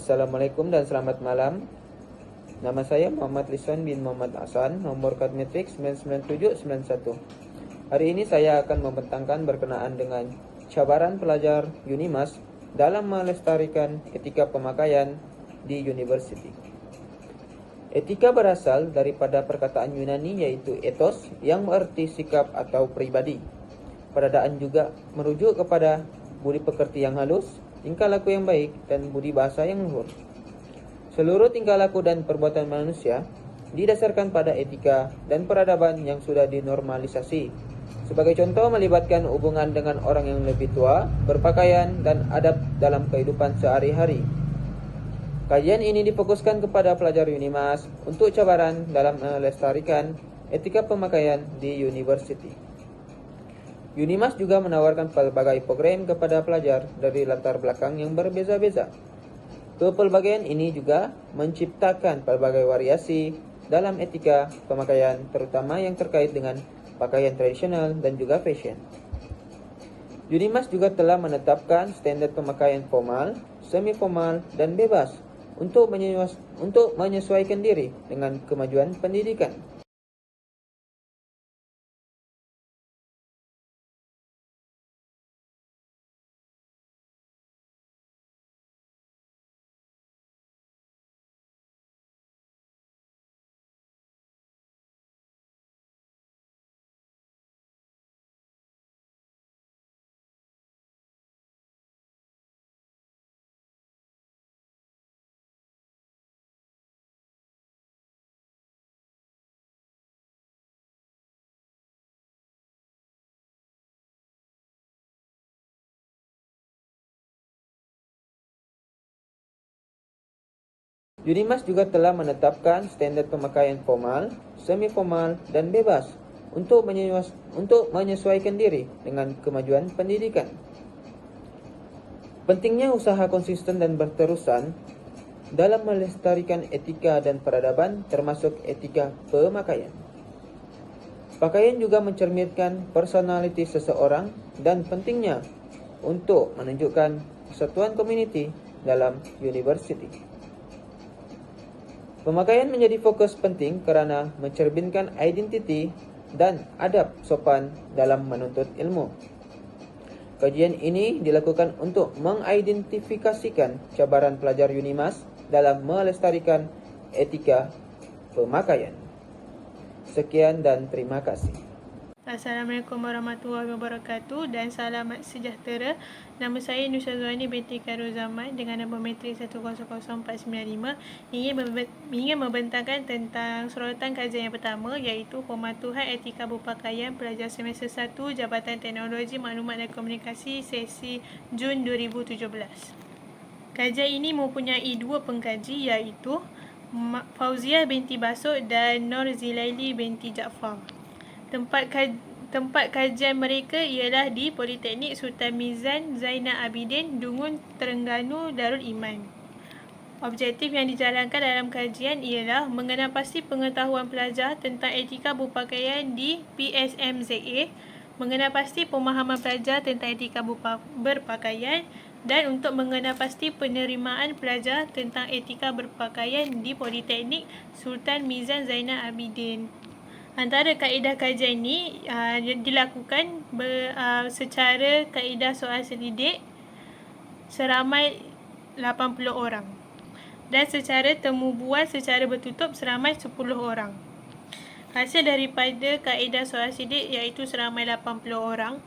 Assalamualaikum dan selamat malam. Nama saya Muhammad Liswan bin Muhammad Hasan, nomor kad metrik 99791. Hari ini saya akan membentangkan berkenaan dengan cabaran pelajar Unimas dalam melestarikan etika pemakaian di university. Etika berasal daripada perkataan Yunani yaitu ethos yang berarti sikap atau pribadi. Peradaan juga merujuk kepada budi pekerti yang halus, tingkah laku yang baik, dan budi bahasa yang luhur. Seluruh tingkah laku dan perbuatan manusia didasarkan pada etika dan peradaban yang sudah dinormalisasi. Sebagai contoh melibatkan hubungan dengan orang yang lebih tua, berpakaian, dan adab dalam kehidupan sehari-hari. Kajian ini difokuskan kepada pelajar Unimas untuk cabaran dalam melestarikan etika pemakaian di university. Unimas juga menawarkan pelbagai program kepada pelajar dari latar belakang yang berbeza-beza. Kepelbagaian ini juga menciptakan pelbagai variasi dalam etika pemakaian, terutama yang terkait dengan pakaian tradisional dan juga fashion. Unimas juga telah menetapkan standar pemakaian formal, semi-formal, dan bebas untuk menyesuaikan diri dengan kemajuan pendidikan. Unimas juga telah menetapkan standar pemakaian formal, semi-formal, dan bebas untuk menyesuaikan diri dengan kemajuan pendidikan. Pentingnya usaha konsisten dan berterusan dalam melestarikan etika dan peradaban, termasuk etika pemakaian. Pakaian juga mencerminkan personaliti seseorang dan pentingnya untuk menunjukkan kesatuan komuniti dalam university. Pemakaian menjadi fokus penting kerana mencerminkan identiti dan adab sopan dalam menuntut ilmu. Kajian ini dilakukan untuk mengidentifikasikan cabaran pelajar Unimas dalam melestarikan etika pemakaian. Sekian dan terima kasih. Assalamualaikum warahmatullahi wabarakatuh dan selamat sejahtera. Nama saya Nusha Zuhani binti Khairul Zaman dengan nombor metrik 100495 ingin membentangkan tentang sorotan kajian yang pertama iaitu pematuhan etika berpakaian pelajar semester 1 Jabatan Teknologi Maklumat dan Komunikasi sesi Jun 2017. Kajian ini mempunyai dua pengkaji iaitu Fauziah binti Basuk dan Nur Zilaili binti Jaafar. Tempat kajian mereka ialah di Politeknik Sultan Mizan Zainal Abidin, Dungun, Terengganu, Darul Iman. Objektif yang dijalankan dalam kajian ialah mengenal pasti pengetahuan pelajar tentang etika berpakaian di PSMZA, mengenal pasti pemahaman pelajar tentang etika berpakaian, dan untuk mengenal pasti penerimaan pelajar tentang etika berpakaian di Politeknik Sultan Mizan Zainal Abidin. Antara kaedah kajian ini dilakukan secara kaedah soal selidik seramai 80 orang dan secara temu bual secara bertutup seramai 10 orang. Hasil daripada kaedah soal selidik iaitu seramai 80 orang,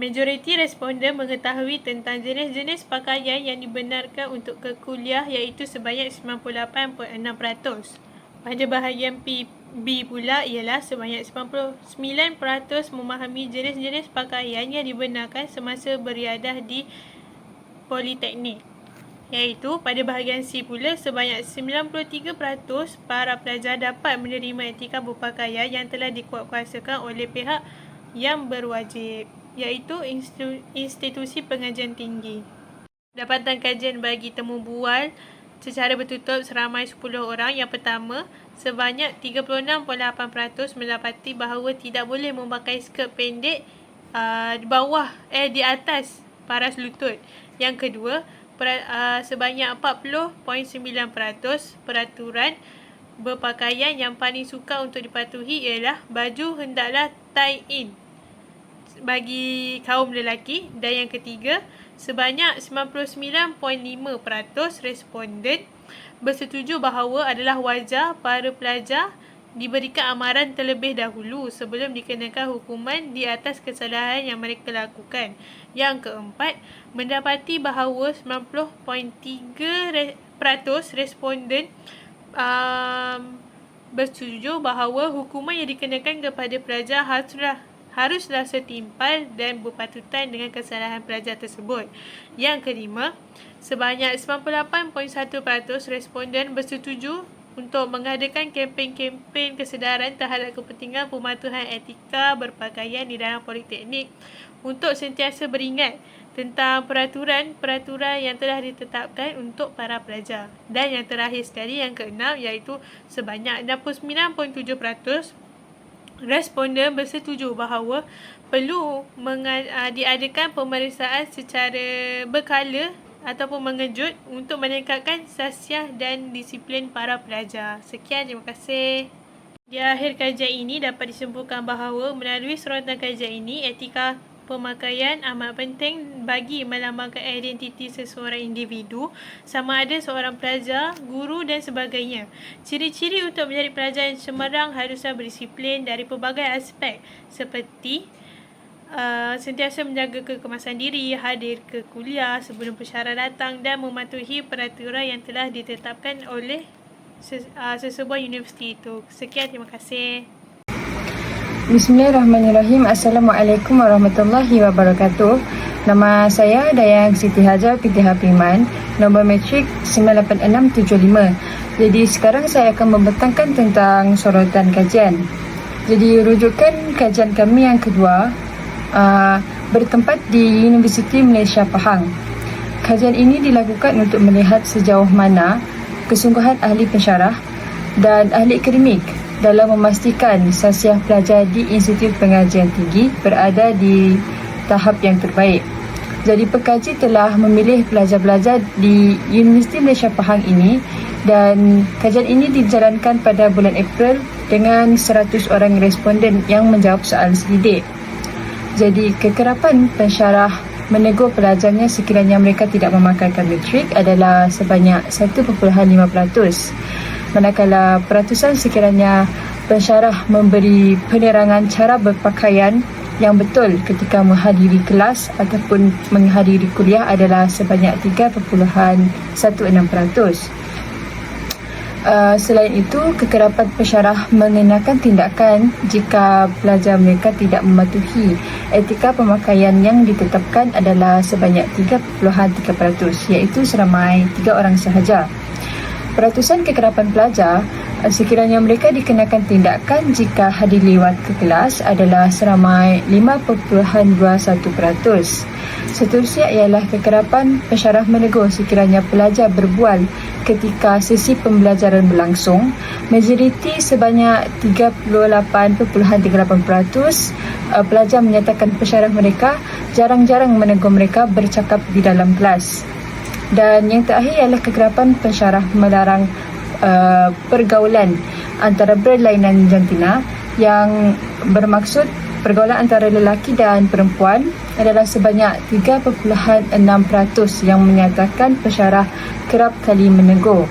majoriti responden mengetahui tentang jenis-jenis pakaian yang dibenarkan untuk ke kuliah iaitu sebanyak 98.6%. Pada bahagian B pula ialah sebanyak 99% memahami jenis-jenis pakaian yang dibenarkan semasa beriadah di Politeknik. Iaitu pada bahagian C pula sebanyak 93% para pelajar dapat menerima etika berpakaian yang telah dikuatkuasakan oleh pihak yang berwajib, iaitu institusi pengajian tinggi. Dapatan kajian bagi temu bual secara bertutup seramai 10 orang. Yang pertama, sebanyak 36.8% mendapati bahawa tidak boleh memakai skirt pendek di atas paras lutut. Yang kedua, sebanyak 40.9% peraturan berpakaian yang paling sukar untuk dipatuhi ialah baju hendaklah tie-in bagi kaum lelaki. Dan yang ketiga, sebanyak 99.5% responden bersetuju bahawa adalah wajar para pelajar diberikan amaran terlebih dahulu sebelum dikenakan hukuman di atas kesalahan yang mereka lakukan. Yang keempat, mendapati bahawa 90.3% responden bersetuju bahawa hukuman yang dikenakan kepada pelajar haruslah setimpal dan berpatutan dengan kesalahan pelajar tersebut. Yang kelima, sebanyak 98.1% responden bersetuju untuk mengadakan kempen-kempen kesedaran terhadap kepentingan pematuhan etika berpakaian di dalam politeknik untuk sentiasa beringat tentang peraturan-peraturan yang telah ditetapkan untuk para pelajar. Dan yang terakhir sekali, yang keenam, iaitu sebanyak 69.7% responden bersetuju bahawa perlu diadakan pemeriksaan secara berkala ataupun mengejut untuk meningkatkan sasiah dan disiplin para pelajar. Sekian, terima kasih. Di akhir kajian ini dapat disimpulkan bahawa melalui sorotan kajian ini, etika pemakaian amat penting bagi melambangkan identiti seseorang individu, sama ada seorang pelajar, guru dan sebagainya. Ciri-ciri untuk menjadi pelajar yang cemerlang haruslah berdisiplin dari pelbagai aspek seperti sentiasa menjaga kekemasan diri, hadir ke kuliah sebelum pensyarah datang dan mematuhi peraturan yang telah ditetapkan oleh sesebuah universiti itu. Sekian, terima kasih. Bismillahirrahmanirrahim. Assalamualaikum warahmatullahi wabarakatuh. Nama saya Dayang Siti Hajar binti Hafiman, nombor matrik 98675. Jadi sekarang saya akan membentangkan tentang sorotan kajian. Jadi rujukan kajian kami yang kedua bertempat di Universiti Malaysia Pahang. Kajian ini dilakukan untuk melihat sejauh mana kesungguhan ahli pensyarah dan ahli akademik dalam memastikan sasiah pelajar di Institut Pengajian Tinggi berada di tahap yang terbaik. Jadi pekaji telah memilih pelajar-pelajar di Universiti Malaysia Pahang ini dan kajian ini dijalankan pada bulan April dengan 100 orang responden yang menjawab soal selidik. Jadi kekerapan pensyarah menegur pelajarnya sekiranya mereka tidak memakaikan matrik adalah sebanyak 1.5%. Manakala peratusan sekiranya pensyarah memberi penerangan cara berpakaian yang betul ketika menghadiri kelas ataupun menghadiri kuliah adalah sebanyak 3.16%. Selain itu, kekerapan pensyarah mengenakan tindakan jika pelajar mereka tidak mematuhi etika pemakaian yang ditetapkan adalah sebanyak 3.3%, iaitu seramai 3 orang sahaja. Peratusan kekerapan pelajar sekiranya mereka dikenakan tindakan jika hadir lewat ke kelas adalah seramai 5.21%. Seterusnya ialah kekerapan pensyarah menegur sekiranya pelajar berbual ketika sesi pembelajaran berlangsung. Majoriti sebanyak 38.38% pelajar menyatakan pensyarah mereka jarang-jarang menegur mereka bercakap di dalam kelas. Dan yang terakhir ialah kekerapan pensyarah melarang pergaulan antara berlainan jantina yang bermaksud pergaulan antara lelaki dan perempuan adalah sebanyak 3.6% yang menyatakan pensyarah kerap kali menegur.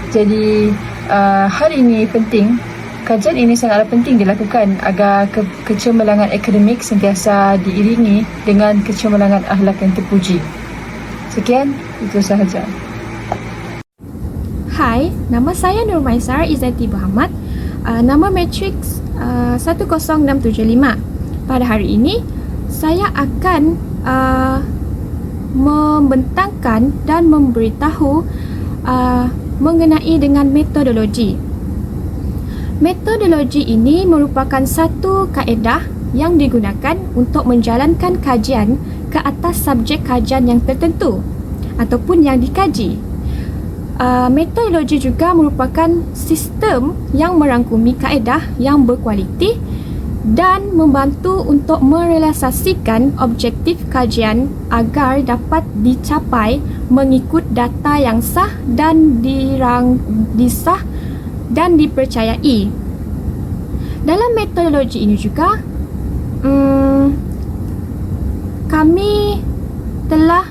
Jadi hal ini penting, kajian ini sangatlah penting dilakukan agar kecemerlangan akademik sentiasa diiringi dengan kecemerlangan akhlak yang terpuji. Sekian, itu sahaja. Hai, nama saya Nur Maisar Izzati Muhammad, nama matriks 10675. Pada hari ini, saya akan membentangkan dan memberitahu mengenai dengan metodologi. Metodologi ini merupakan satu kaedah yang digunakan untuk menjalankan kajian ke atas subjek kajian yang tertentu ataupun yang dikaji. Metodologi juga merupakan sistem yang merangkumi kaedah yang berkualiti dan membantu untuk merealisasikan objektif kajian agar dapat dicapai mengikut data yang sah dan disah dan dipercayai. Dalam metodologi ini juga, kami telah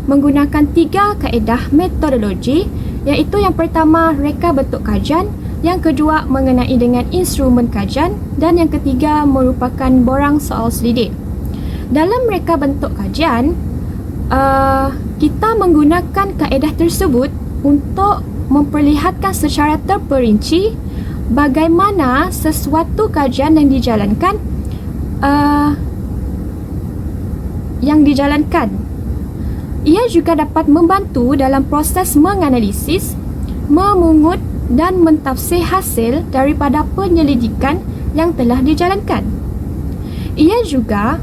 menggunakan 3 kaedah metodologi, iaitu yang pertama reka bentuk kajian, yang kedua mengenai dengan instrumen kajian, dan yang ketiga merupakan borang soal selidik. Dalam reka bentuk kajian, kita menggunakan kaedah tersebut untuk memperlihatkan secara terperinci bagaimana sesuatu kajian yang dijalankan Ia juga dapat membantu dalam proses menganalisis, memungut dan mentafsir hasil daripada penyelidikan yang telah dijalankan. Ia juga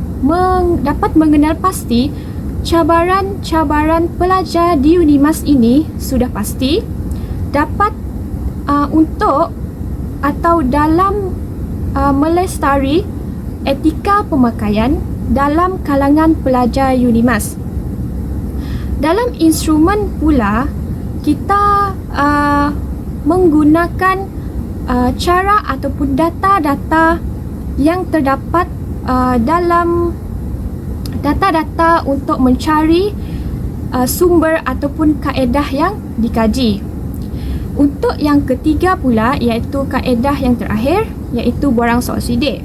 dapat mengenal pasti cabaran-cabaran pelajar di UNIMAS ini sudah pasti dapat untuk atau dalam melestari etika pemakaian dalam kalangan pelajar UNIMAS. Dalam instrumen pula, kita menggunakan cara ataupun data-data yang terdapat dalam data-data untuk mencari sumber ataupun kaedah yang dikaji. Untuk yang ketiga pula, iaitu kaedah yang terakhir, iaitu borang soal sidik.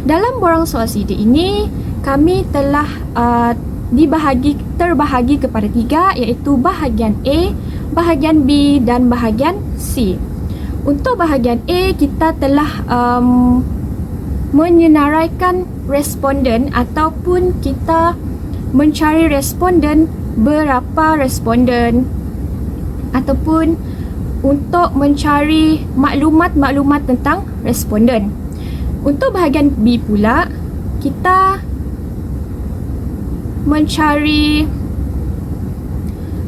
Dalam borang soal sidik ini, kami telah terbahagi kepada 3, iaitu bahagian A, bahagian B dan bahagian C. Untuk bahagian A, kita telah menyenaraikan responden ataupun kita mencari responden, berapa responden, ataupun untuk mencari maklumat-maklumat tentang responden. Untuk bahagian B pula, kita mencari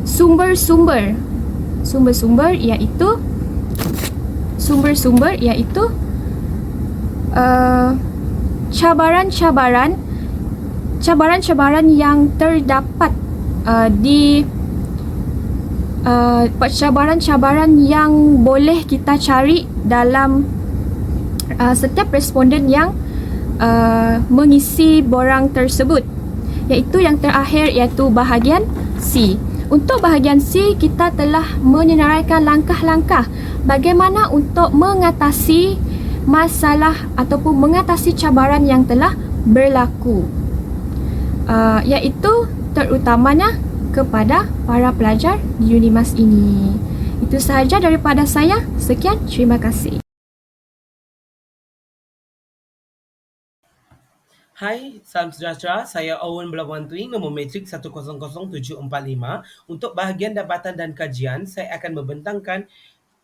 sumber-sumber iaitu cabaran-cabaran yang terdapat cabaran-cabaran yang boleh kita cari dalam setiap responden yang mengisi borang tersebut, iaitu yang terakhir, iaitu bahagian C. Untuk bahagian C, kita telah menyenaraikan langkah-langkah bagaimana untuk mengatasi masalah ataupun mengatasi cabaran yang telah berlaku, iaitu terutamanya kepada para pelajar di UNIMAS ini. Itu sahaja daripada saya. Sekian, terima kasih. Hai, salam sejahtera. Saya Owen Belawan Twing, nombor matrik 100745. Untuk bahagian dapatan dan kajian, saya akan membentangkan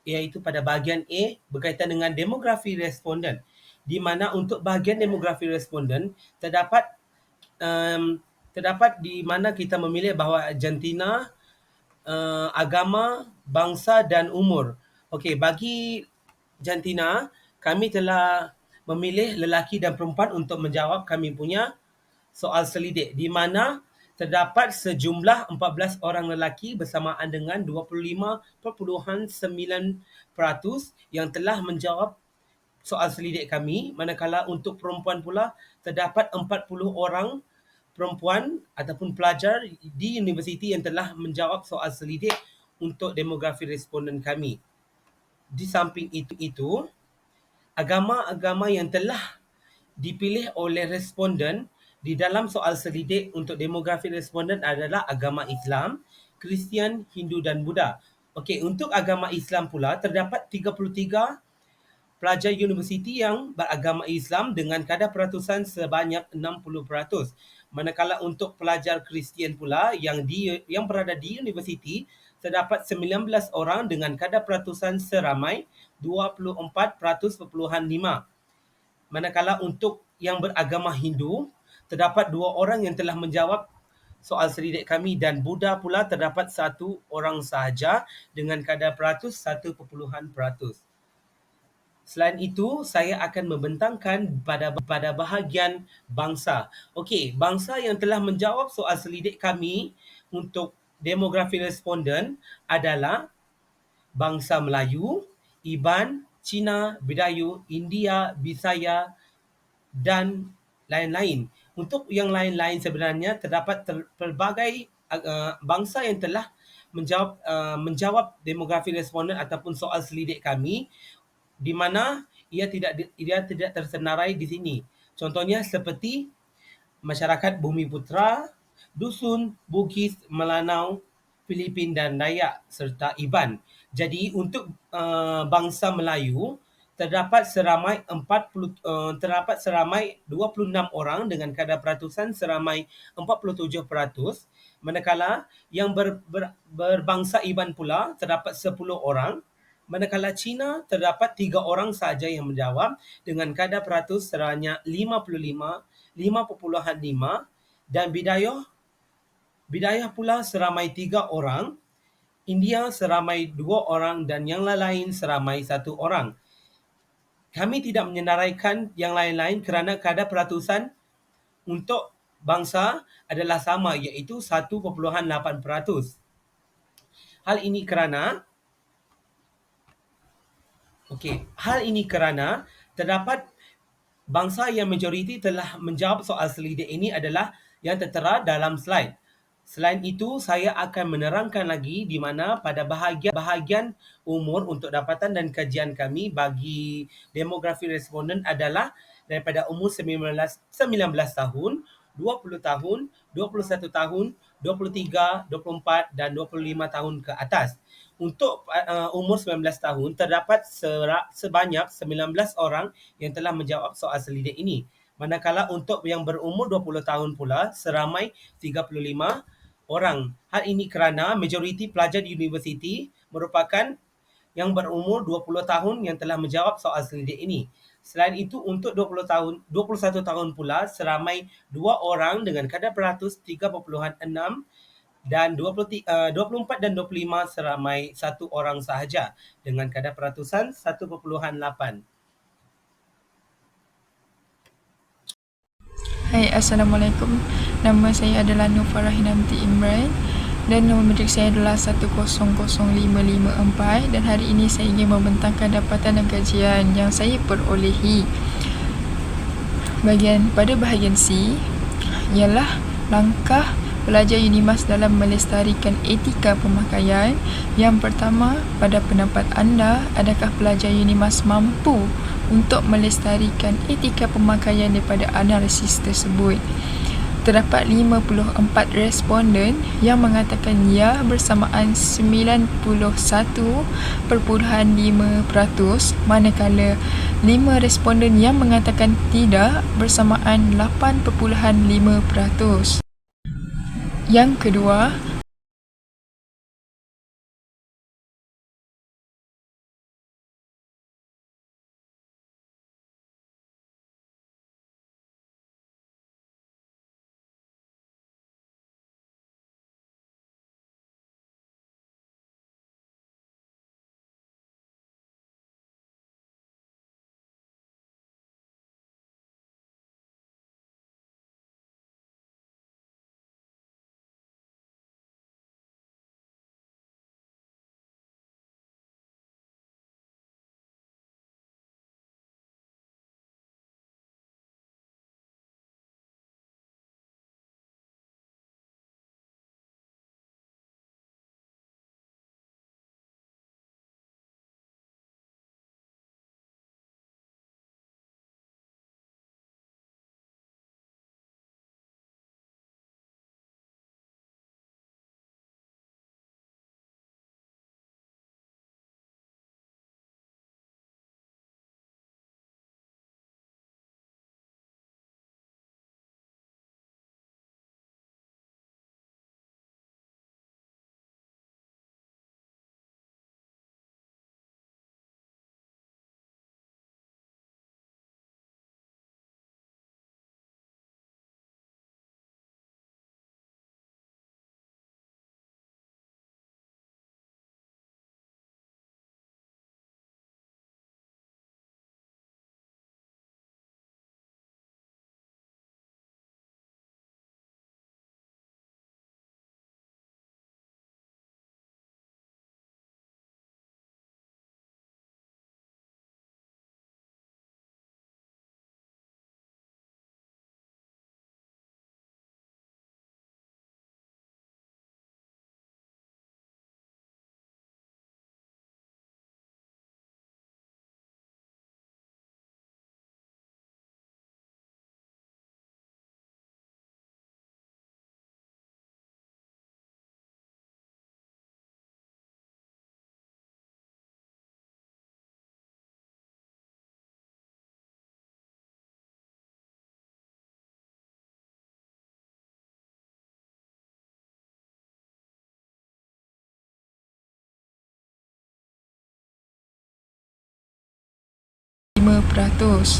iaitu pada bahagian A berkaitan dengan demografi responden. Di mana untuk bahagian demografi responden terdapat di mana kita memilih bahawa jantina, agama, bangsa dan umur. Okey, bagi jantina, kami telah memilih lelaki dan perempuan untuk menjawab kami punya soal selidik, di mana terdapat sejumlah 14 orang lelaki bersamaan dengan 25.9% yang telah menjawab soal selidik kami, manakala untuk perempuan pula terdapat 40 orang perempuan ataupun pelajar di universiti yang telah menjawab soal selidik untuk demografi responden kami. Di samping itu, agama-agama yang telah dipilih oleh responden di dalam soal selidik untuk demografi responden adalah agama Islam, Kristian, Hindu dan Buddha. Okey, untuk agama Islam pula terdapat 33 pelajar universiti yang beragama Islam dengan kadar peratusan sebanyak 60%. Manakala untuk pelajar Kristian pula yang berada di universiti terdapat 19 orang dengan kadar peratusan seramai 24.5%. Manakala untuk yang beragama Hindu terdapat 2 orang yang telah menjawab soal selidik kami, dan Buddha pula terdapat 1 orang sahaja dengan kadar peratus 1%. Selain itu, saya akan membentangkan pada bahagian bangsa. Okey, bangsa yang telah menjawab soal selidik kami untuk demografi responden adalah bangsa Melayu, Iban, Cina, Bidayuh, India, Bisaya dan lain-lain. Untuk yang lain-lain sebenarnya terdapat pelbagai bangsa yang telah menjawab demografi responden ataupun soal selidik kami di mana ia tidak tersenarai di sini. Contohnya seperti masyarakat Bumiputera, Dusun, Bugis, Melanau, Filipin dan Dayak serta Iban. Jadi untuk bangsa Melayu terdapat seramai 26 orang dengan kadar peratusan seramai 47%, manakala yang berbangsa Iban pula terdapat 10 orang, manakala Cina terdapat 3 orang sahaja yang menjawab dengan kadar peratus sebanyak 5,5 dan Bidayuh pula seramai 3 orang, India seramai 2 orang dan yang lain seramai 1 orang. Kami tidak menyenaraikan yang lain-lain kerana kadar peratusan untuk bangsa adalah sama iaitu 1.8%. Hal ini kerana terdapat bangsa yang majoriti telah menjawab soal selidik ini adalah yang tertera dalam slide. Selain itu, saya akan menerangkan lagi di mana pada bahagian umur untuk dapatan dan kajian kami bagi demografi responden adalah daripada umur 19 tahun, 20 tahun, 21 tahun, 23, 24 dan 25 tahun ke atas. Untuk umur 19 tahun, terdapat sebanyak 19 orang yang telah menjawab soal selidik ini. Manakala untuk yang berumur 20 tahun pula, seramai 35 orang. Hal ini kerana majoriti pelajar di universiti merupakan yang berumur 20 tahun yang telah menjawab soal selidik ini. Selain itu, untuk 21 tahun pula, seramai 2 orang dengan kadar peratus 3.6 dan 24 dan 25 seramai 1 orang sahaja dengan kadar peratusan 1.8. Hai, Assalamualaikum. Nama saya adalah Nur Farahin Amti Imran dan nombor metrik saya adalah 100554 dan hari ini saya ingin membentangkan dapatan dan kajian yang saya perolehi. Pada bahagian C ialah langkah pelajar UNIMAS dalam melestarikan etika pemakaian. Yang pertama, pada pendapat anda, adakah pelajar UNIMAS mampu untuk melestarikan etika pemakaian daripada analisis tersebut? Terdapat 54 responden yang mengatakan ya bersamaan 91.5%, manakala 5 responden yang mengatakan tidak bersamaan 8.5%. Yang kedua, 5%.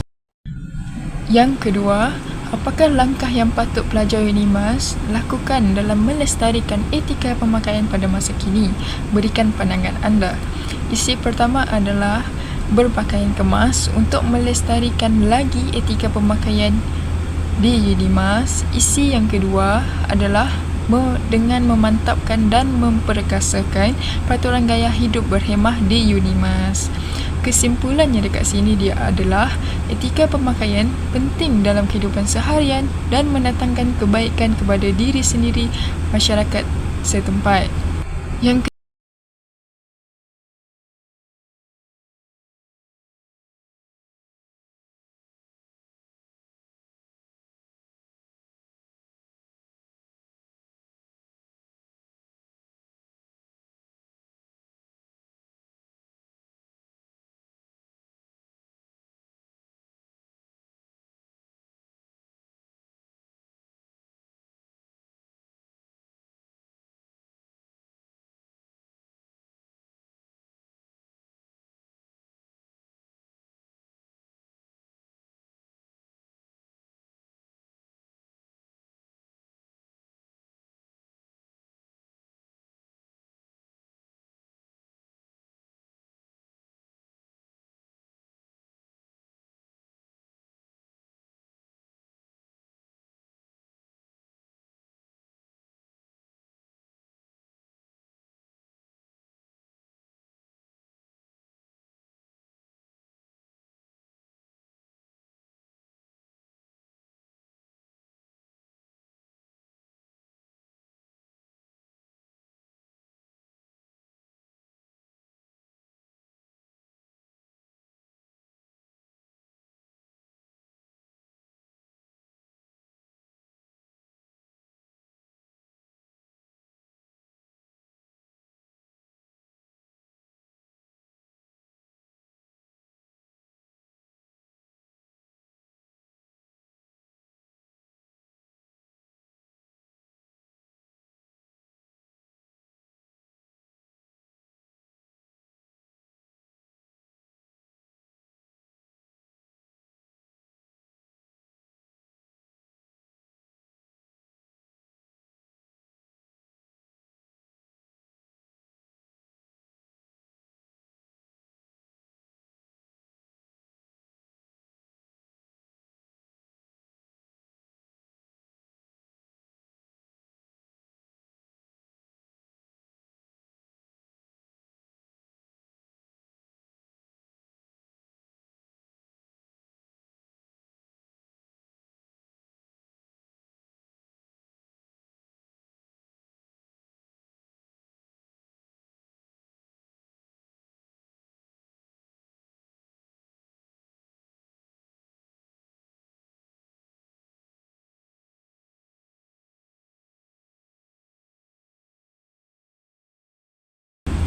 Yang kedua, apakah langkah yang patut pelajar UNIMAS lakukan dalam melestarikan etika pemakaian pada masa kini? Berikan pandangan anda. Isi pertama adalah berpakaian kemas untuk melestarikan lagi etika pemakaian di UNIMAS. Isi yang kedua adalah dengan memantapkan dan memperkasakan peraturan gaya hidup berhemah di UNIMAS. Kesimpulannya dekat sini dia adalah etika pemakaian penting dalam kehidupan seharian dan mendatangkan kebaikan kepada diri sendiri, masyarakat setempat. Yang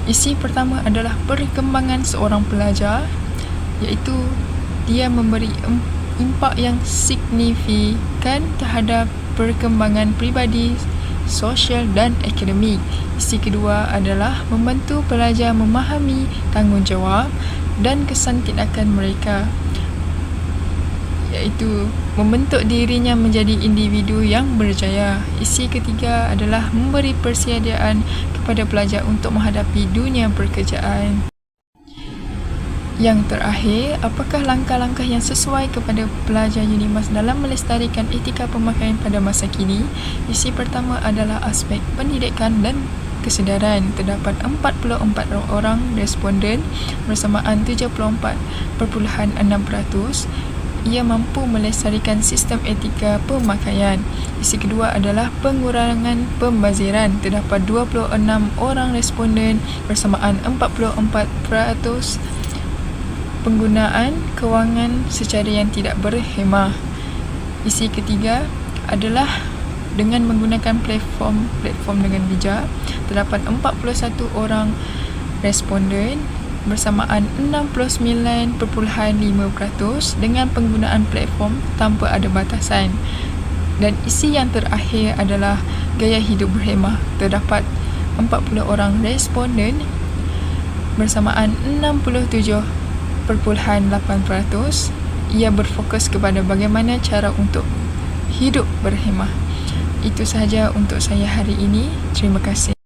isi pertama adalah perkembangan seorang pelajar, iaitu dia memberi impak yang signifikan terhadap perkembangan peribadi, sosial dan akademik. Isi kedua adalah membantu pelajar memahami tanggungjawab dan kesan tindakan mereka, iaitu membentuk dirinya menjadi individu yang berjaya. Isi ketiga adalah memberi persediaan kepada pelajar untuk menghadapi dunia pekerjaan. Yang terakhir, apakah langkah-langkah yang sesuai kepada pelajar UNIMAS dalam melestarikan etika pemakaian pada masa kini? Isi pertama adalah aspek pendidikan dan kesedaran. Terdapat 44 orang responden bersamaan 74.6%. Ia mampu melestarikan sistem etika pemakaian. Isi kedua adalah pengurangan pembaziran. Terdapat 26 orang responden bersamaan 44% penggunaan kewangan secara yang tidak berhemah. Isi ketiga adalah dengan menggunakan platform dengan bijak. Terdapat 41 orang responden bersamaan 69.5% dengan penggunaan platform tanpa ada batasan. Dan isi yang terakhir adalah gaya hidup berhemah. Terdapat 40 orang responden bersamaan 67% Ia berfokus kepada bagaimana cara untuk hidup berhemah. Itu sahaja untuk saya hari ini. Terima kasih.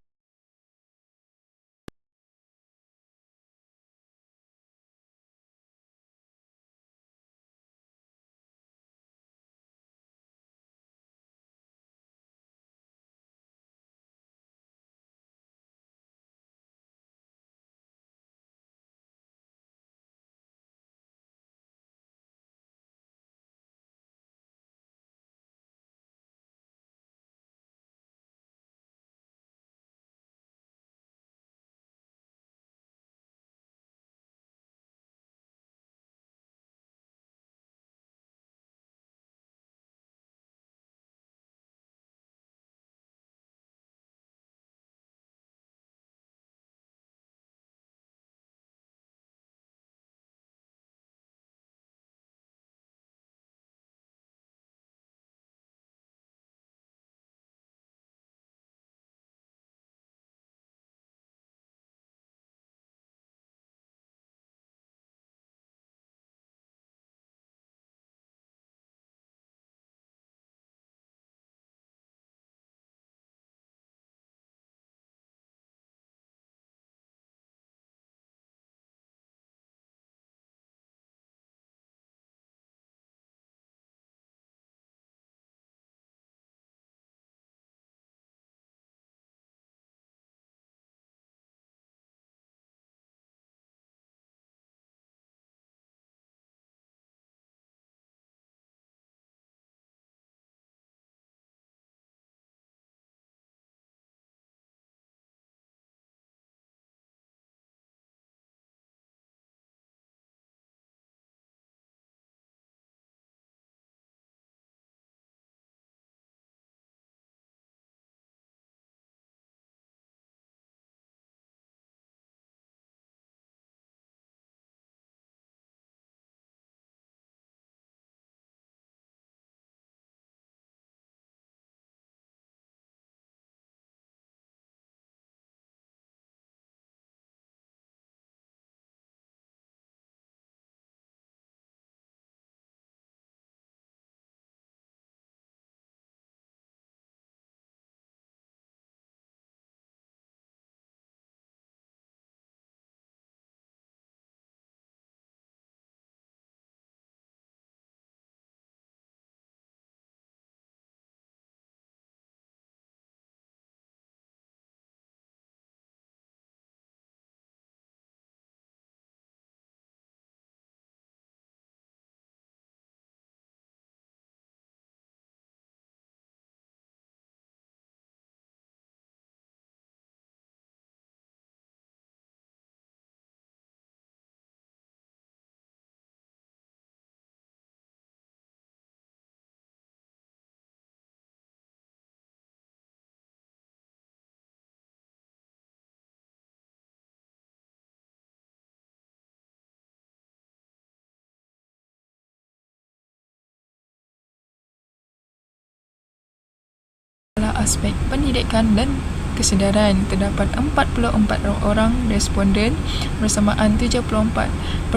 Aspek pendidikan dan kesedaran, terdapat 44 orang responden bersamaan 74.6%.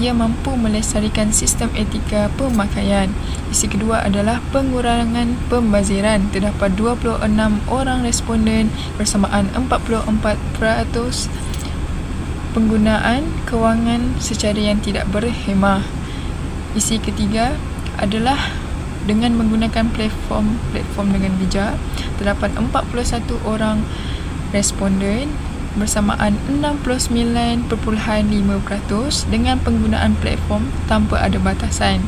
Ia mampu melestarikan sistem etika pemakaian. Isi kedua adalah pengurangan pembaziran, terdapat 26 orang responden bersamaan 44%. Penggunaan kewangan secara yang tidak berhemah. Isi ketiga adalah dengan menggunakan platform dengan bijak, terdapat 41 orang responden bersamaan 69.5% dengan penggunaan platform tanpa ada batasan.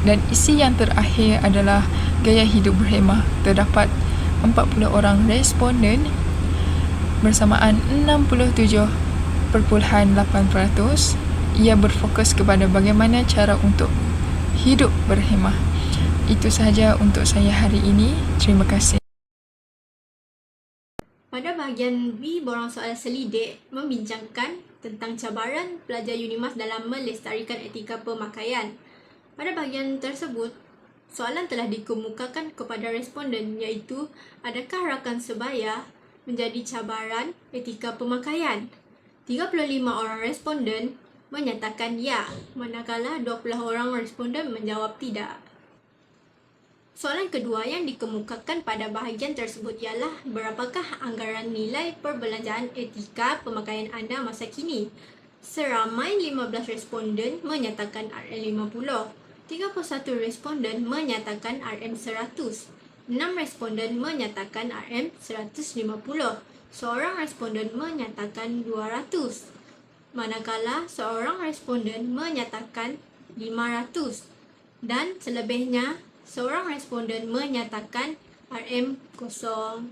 Dan isi yang terakhir adalah gaya hidup berhemah, terdapat 40 orang responden bersamaan 67.8%. Ia berfokus kepada bagaimana cara untuk hidup berhemah. Itu sahaja untuk saya hari ini. Terima kasih. Pada bahagian B, borang soal selidik membincangkan tentang cabaran pelajar UNIMAS dalam melestarikan etika pemakaian. Pada bahagian tersebut, soalan telah dikemukakan kepada responden iaitu, adakah rakan sebaya menjadi cabaran etika pemakaian? 35 orang responden menyatakan ya, manakala 20 orang responden menjawab tidak. Soalan kedua yang dikemukakan pada bahagian tersebut ialah berapakah anggaran nilai perbelanjaan etika pemakaian anda masa kini? Seramai 15 responden menyatakan RM50, 31 responden menyatakan RM100, 6 responden menyatakan RM150, seorang responden menyatakan 200, manakala seorang responden menyatakan 500 dan selebihnya seorang responden menyatakan RM0.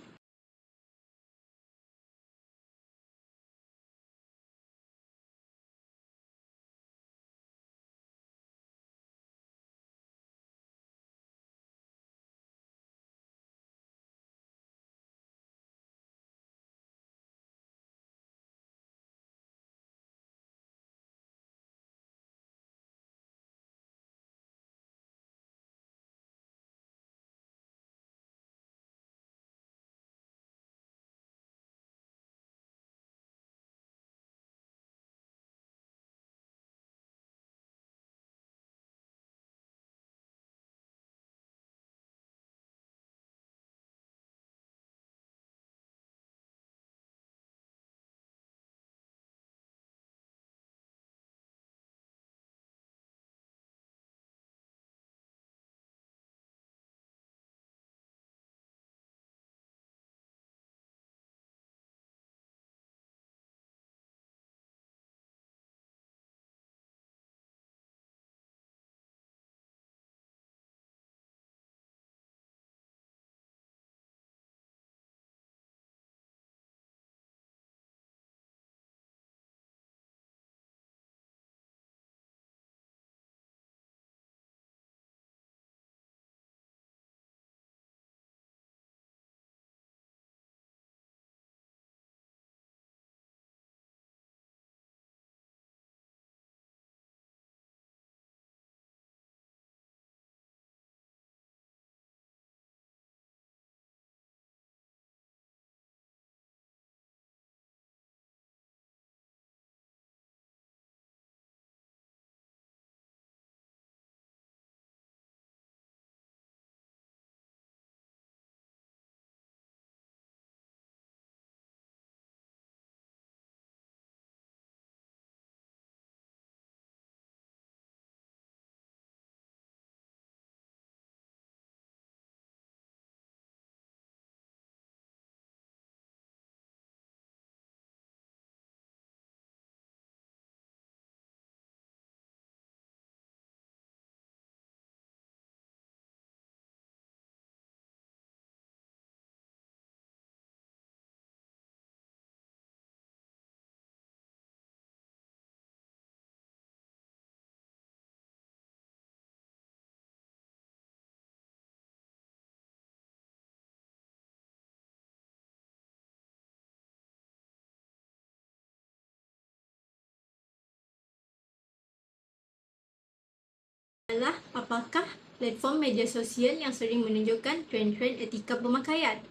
Adalah apakah platform media sosial yang sering menunjukkan trend-trend etika pemakaian?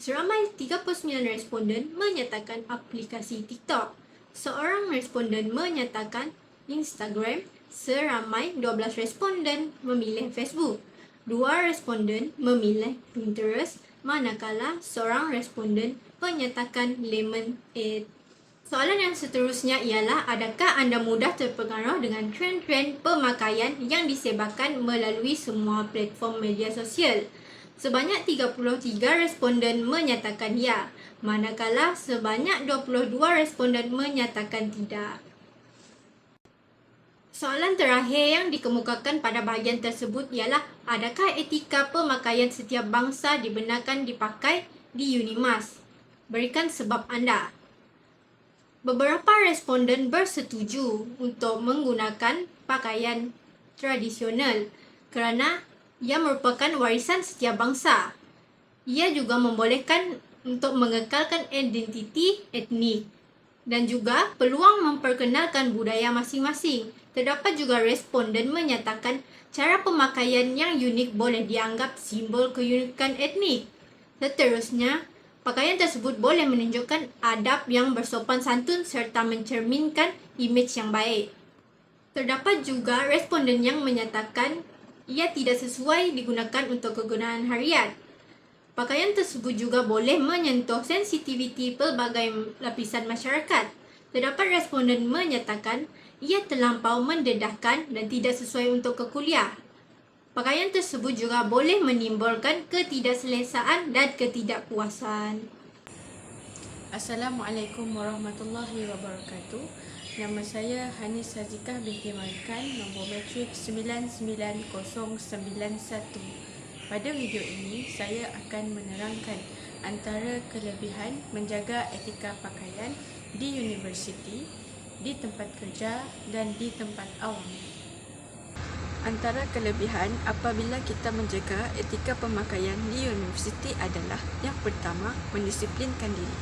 Seramai 39 responden menyatakan aplikasi TikTok. Seorang responden menyatakan Instagram. Seramai 12 responden memilih Facebook. 2 responden memilih Pinterest, manakala seorang responden menyatakan Lemonade. Soalan yang seterusnya ialah adakah anda mudah terpengaruh dengan trend-trend pemakaian yang disebarkan melalui semua platform media sosial? Sebanyak 33 responden menyatakan ya, manakala sebanyak 22 responden menyatakan tidak. Soalan terakhir yang dikemukakan pada bahagian tersebut ialah adakah etika pemakaian setiap bangsa dibenarkan dipakai di UNIMAS? Berikan sebab anda. Beberapa responden bersetuju untuk menggunakan pakaian tradisional kerana ia merupakan warisan setiap bangsa. Ia juga membolehkan untuk mengekalkan identiti etnik dan juga peluang memperkenalkan budaya masing-masing. Terdapat juga responden menyatakan cara pemakaian yang unik boleh dianggap simbol keunikan etnik. Seterusnya, Pakaian tersebut boleh menunjukkan adab yang bersopan santun serta mencerminkan imej yang baik. Terdapat juga responden yang menyatakan ia tidak sesuai digunakan untuk kegunaan harian. Pakaian tersebut juga boleh menyentuh sensitiviti pelbagai lapisan masyarakat. Terdapat responden menyatakan ia terlampau mendedahkan dan tidak sesuai untuk ke kuliah. Pakaian tersebut juga boleh menimbulkan ketidakselesaan dan ketidakpuasan. Assalamualaikum warahmatullahi wabarakatuh. Nama saya Hanis Hazikah binti Malikan, nombor matrik 99091. Pada video ini, saya akan menerangkan antara kelebihan menjaga etika pakaian di universiti, di tempat kerja dan di tempat awam. Antara kelebihan apabila kita menjaga etika pemakaian di universiti adalah yang pertama, mendisiplinkan diri.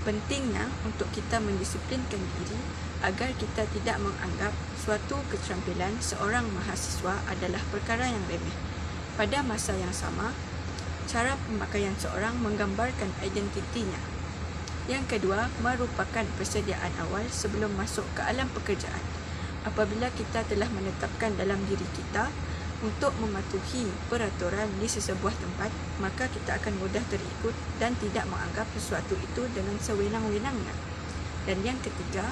Pentingnya untuk kita mendisiplinkan diri agar kita tidak menganggap suatu keterampilan seorang mahasiswa adalah perkara yang remeh. Pada masa yang sama, cara pemakaian seorang menggambarkan identitinya. Yang kedua, merupakan persediaan awal sebelum masuk ke alam pekerjaan. Apabila kita telah menetapkan dalam diri kita untuk mematuhi peraturan di sesebuah tempat, maka kita akan mudah terikut dan tidak menganggap sesuatu itu dengan sewenang-wenangnya. Dan yang ketiga,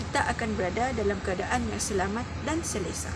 kita akan berada dalam keadaan yang selamat dan selesa.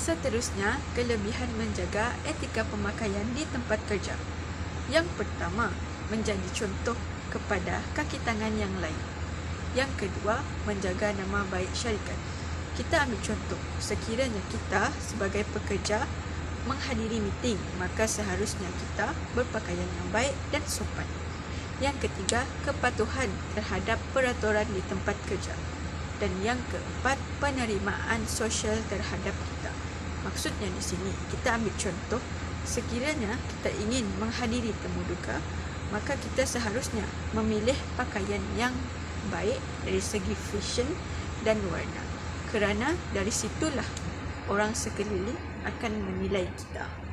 Seterusnya, kelebihan menjaga etika pemakaian di tempat kerja. Yang pertama, menjadi contoh kepada kaki tangan yang lain. Yang kedua, menjaga nama baik syarikat. Kita ambil contoh, sekiranya kita sebagai pekerja menghadiri meeting, maka seharusnya kita berpakaian yang baik dan sopan. Yang ketiga, kepatuhan terhadap peraturan di tempat kerja. Dan yang keempat, penerimaan sosial terhadap kita. Maksudnya di sini, kita ambil contoh, sekiranya kita ingin menghadiri temu duka, maka kita seharusnya memilih pakaian yang baik dari segi fashion dan warna. Kerana dari situlah orang sekeliling akan menilai kita.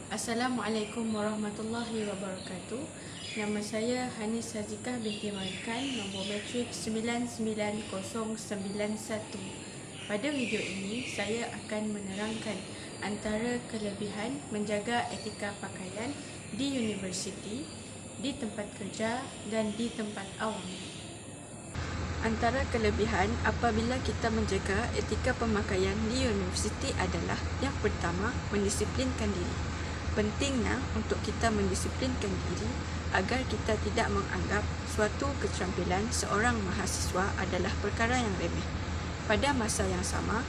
Assalamualaikum warahmatullahi wabarakatuh. Nama saya Hanis Hazikah binti Malikan, nombor matrik 99091. Pada video ini, saya akan menerangkan antara kelebihan menjaga etika pakaian di universiti, di tempat kerja dan di tempat awam. Antara kelebihan apabila kita menjaga etika pemakaian di universiti adalah yang pertama, mendisiplinkan diri. Pentingnya untuk kita mendisiplinkan diri agar kita tidak menganggap suatu keterampilan seorang mahasiswa adalah perkara yang remeh. Pada masa yang sama,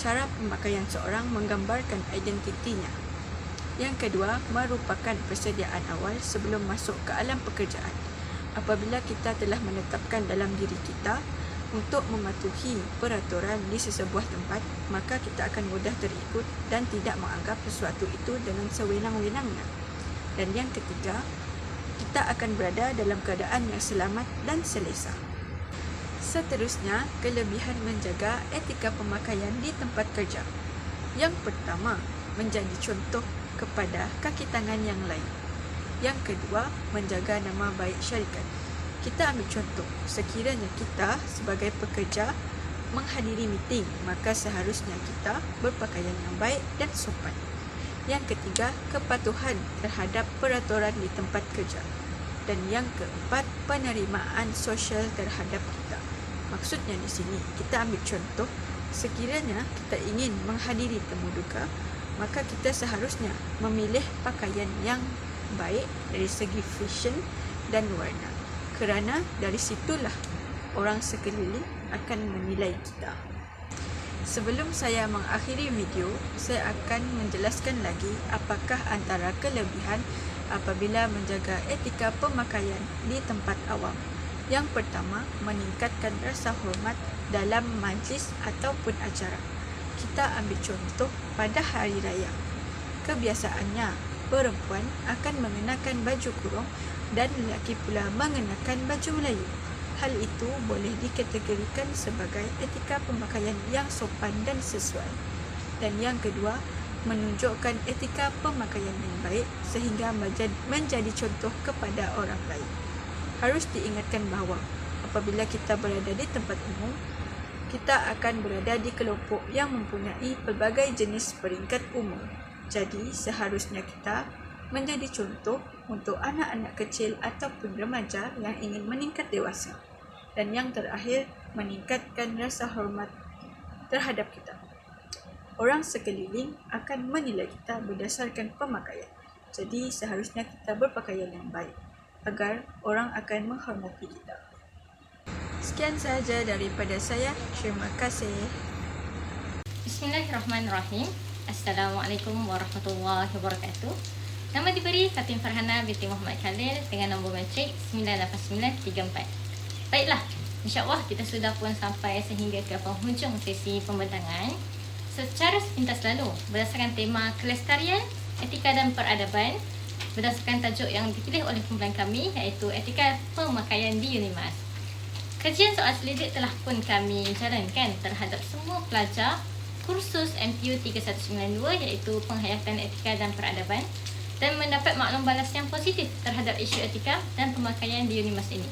cara pemakaian seorang menggambarkan identitinya. Yang kedua, merupakan persediaan awal sebelum masuk ke alam pekerjaan. Apabila kita telah menetapkan dalam diri kita untuk mematuhi peraturan di sesebuah tempat, maka kita akan mudah terikut dan tidak menganggap sesuatu itu dengan sewenang-wenangnya. Dan yang ketiga, kita akan berada dalam keadaan yang selamat dan selesa. Seterusnya, kelebihan menjaga etika pemakaian di tempat kerja. Yang pertama, menjadi contoh kepada kaki tangan yang lain. Yang kedua, menjaga nama baik syarikat. Kita ambil contoh, sekiranya kita sebagai pekerja menghadiri meeting, maka seharusnya kita berpakaian yang baik dan sopan. Yang ketiga, kepatuhan terhadap peraturan di tempat kerja. Dan yang keempat, penerimaan sosial terhadap kita. Maksudnya di sini, kita ambil contoh, sekiranya kita ingin menghadiri temu duka, maka kita seharusnya memilih pakaian yang baik dari segi fashion dan warna, kerana dari situlah orang sekeliling akan menilai kita. Sebelum saya mengakhiri video, saya akan menjelaskan lagi apakah antara kelebihan apabila menjaga etika pemakaian di tempat awam. Yang pertama, meningkatkan rasa hormat dalam majlis ataupun acara. Kita ambil contoh pada hari raya. Kebiasaannya, perempuan akan mengenakan baju kurung dan lelaki pula mengenakan baju Melayu. Hal itu boleh dikategorikan sebagai etika pemakaian yang sopan dan sesuai. Dan yang kedua, menunjukkan etika pemakaian yang baik sehingga menjadi contoh kepada orang lain. Harus diingatkan bahawa apabila kita berada di tempat umum, kita akan berada di kelompok yang mempunyai pelbagai jenis peringkat umur. Jadi, seharusnya kita menjadi contoh untuk anak-anak kecil ataupun remaja yang ingin meningkat dewasa. Dan yang terakhir, meningkatkan rasa hormat terhadap kita. Orang sekeliling akan menilai kita berdasarkan pemakaian. Jadi, seharusnya kita berpakaian yang baik agar orang akan menghormati kita. Sekian sahaja daripada saya. Terima kasih. Bismillahirrahmanirrahim. Assalamualaikum warahmatullahi wabarakatuh. Nama diberi Fatin Farhana binti Muhammad Khalil dengan nombor matrik 98934. Baiklah, insya-Allah kita sudah pun sampai sehingga ke penghujung sesi pembentangan. Secara sepintas lalu, berdasarkan tema kelestarian, etika dan peradaban, berdasarkan tajuk yang dipilih oleh kumpulan kami iaitu etika pemakaian di Unimas. Kajian soal selidik telah pun kami jalankan terhadap semua pelajar kursus MPU 3192 iaitu penghayatan etika dan peradaban dan mendapat maklum balas yang positif terhadap isu etika dan pemakaian di Unimas ini.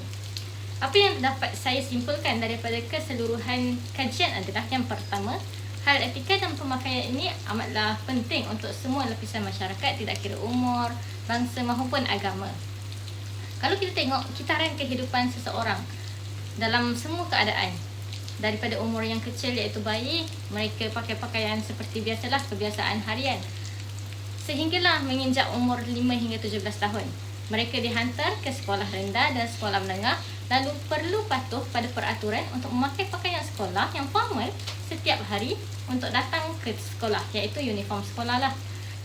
Apa yang dapat saya simpulkan daripada keseluruhan kajian adalah yang pertama, hal etika dan pemakaian ini amatlah penting untuk semua lapisan masyarakat, tidak kira umur, bangsa maupun agama. Kalau kita tengok kitaran kehidupan seseorang dalam semua keadaan, daripada umur yang kecil iaitu bayi, mereka pakai pakaian seperti biasalah, kebiasaan harian. Sehinggalah menginjak umur 5 hingga 17 tahun. Mereka dihantar ke sekolah rendah dan sekolah menengah, lalu perlu patuh pada peraturan untuk memakai pakaian sekolah yang formal setiap hari untuk datang ke sekolah, iaitu uniform sekolah lah.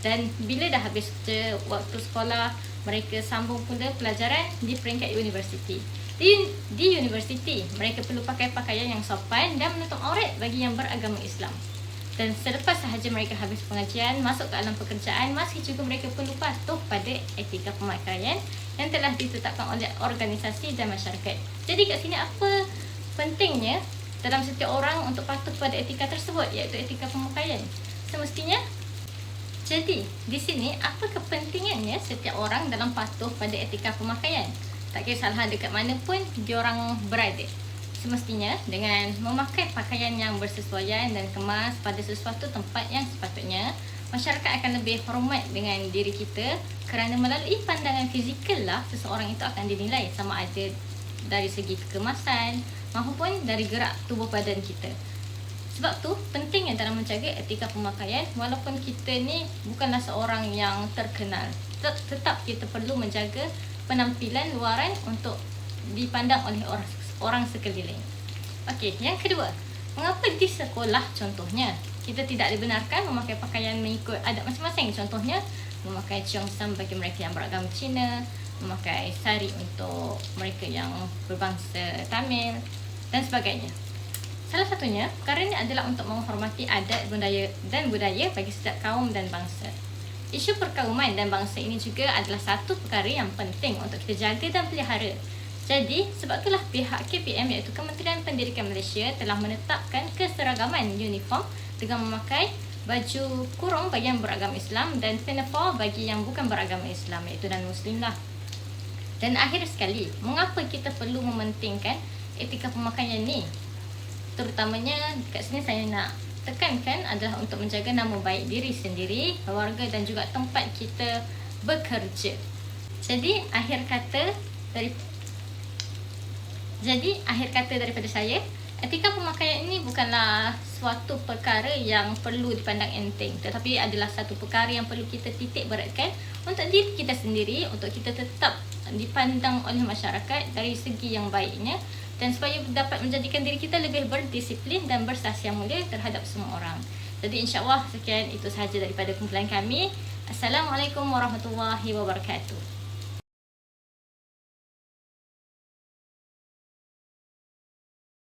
Dan bila dah habis waktu sekolah, mereka sambung pula pelajaran di peringkat universiti. Di universiti, mereka perlu pakai pakaian yang sopan dan menutup aurat bagi yang beragama Islam. Dan selepas sahaja mereka habis pengajian, masuk ke alam pekerjaan, masih juga mereka perlu patuh pada etika pemakaian yang telah ditetapkan oleh organisasi dan masyarakat. Jadi kat sini apa pentingnya dalam setiap orang untuk patuh pada etika tersebut, iaitu etika pemakaian? Semestinya Jadi, di sini apa kepentingannya setiap orang dalam patuh pada etika pemakaian? Tak kisahlah dekat mana pun diorang berada. Semestinya dengan memakai pakaian yang bersesuaian dan kemas pada sesuatu tempat yang sepatutnya, masyarakat akan lebih hormat dengan diri kita kerana melalui pandangan fizikal lah seseorang itu akan dinilai sama ada dari segi kekemasan maupun dari gerak tubuh badan kita. Sebab tu pentingnya dalam menjaga etika pemakaian walaupun kita ni bukanlah seorang yang terkenal. Tetap kita perlu menjaga penampilan luaran untuk dipandang oleh orang sekeliling. Okey, yang kedua, mengapa di sekolah contohnya kita tidak dibenarkan memakai pakaian mengikut adat masing-masing? Contohnya, memakai cheongsam bagi mereka yang beragama Cina, memakai sari untuk mereka yang berbangsa Tamil dan sebagainya. Salah satunya, perkara ini adalah untuk menghormati adat budaya bagi setiap kaum dan bangsa. Isu perkauman dan bangsa ini juga adalah satu perkara yang penting untuk kita jaga dan pelihara. Jadi, sebab itulah pihak KPM iaitu Kementerian Pendidikan Malaysia telah menetapkan keseragaman uniform dengan memakai baju kurung bagi yang beragama Islam dan pinafore bagi yang bukan beragama Islam iaitu non-Muslim lah. Dan akhir sekali, mengapa kita perlu mementingkan etika pemakaian ni? Terutamanya dekat sini saya nak tekankan adalah untuk menjaga nama baik diri sendiri, keluarga dan juga tempat kita bekerja. Jadi akhir kata daripada saya, etika pemakaian ini bukanlah suatu perkara yang perlu dipandang enteng, tetapi adalah satu perkara yang perlu kita titik beratkan untuk diri kita sendiri, untuk kita tetap dipandang oleh masyarakat dari segi yang baiknya dan supaya dapat menjadikan diri kita lebih berdisiplin dan bersahsiah mulia terhadap semua orang. Jadi insya-Allah sekian itu sahaja daripada kumpulan kami. Assalamualaikum warahmatullahi wabarakatuh.